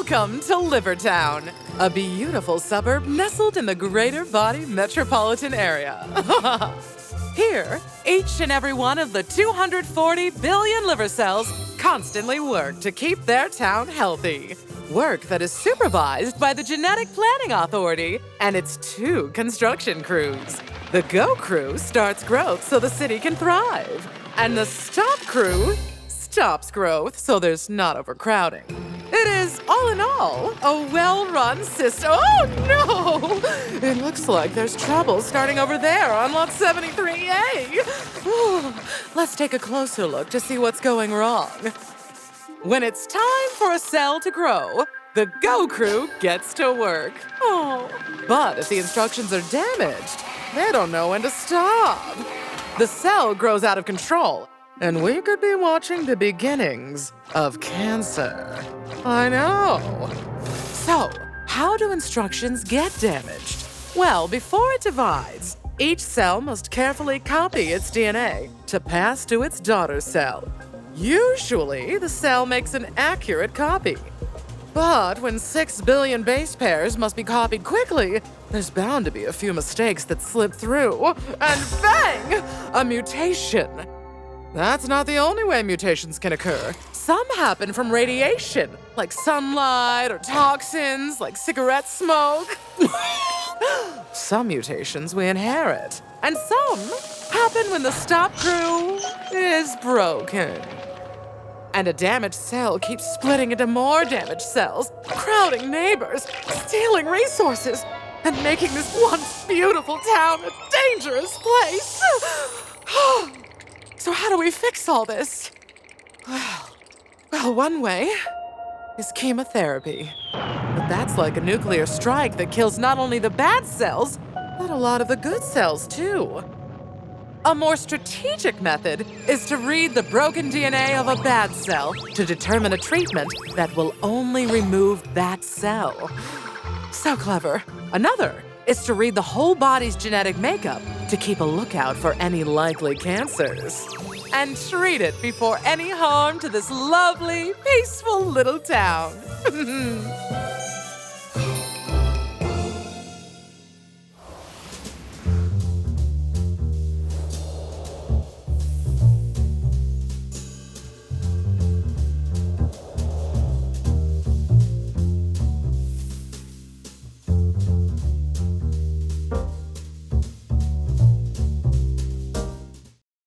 Welcome to Livertown, a beautiful suburb nestled in the greater Body metropolitan area. Here, each and every one of the 240 billion liver cells constantly work to keep their town healthy. Work that is supervised by the Genetic Planning Authority and its 2 construction crews. The Go crew starts growth so the city can thrive. And the Stop crew stops growth so there's not overcrowding. It is, all in all, a well-run system. Oh, no! It looks like there's trouble starting over there on lot 73A. Ooh, let's take a closer look to see what's going wrong. When it's time for a cell to grow, the Go crew gets to work. Oh, but if the instructions are damaged, they don't know when to stop. The cell grows out of control, and we could be watching the beginnings of cancer. I know. So, how do instructions get damaged? Well, before it divides, each cell must carefully copy its DNA to pass to its daughter cell. Usually, the cell makes an accurate copy. But when 6 billion base pairs must be copied quickly, there's bound to be a few mistakes that slip through. And bang! A mutation. That's not the only way mutations can occur. Some happen from radiation, like sunlight or toxins, like cigarette smoke. Some mutations we inherit, and some happen when the Stop crew is broken. And a damaged cell keeps splitting into more damaged cells, crowding neighbors, stealing resources, and making this once beautiful town a dangerous place. So how do we fix all this? Well, one way is chemotherapy. But that's like a nuclear strike that kills not only the bad cells, but a lot of the good cells too. A more strategic method is to read the broken DNA of a bad cell to determine a treatment that will only remove that cell. So clever. Another is to read the whole body's genetic makeup to keep a lookout for any likely cancers. And treat it before any harm to this lovely, peaceful little town.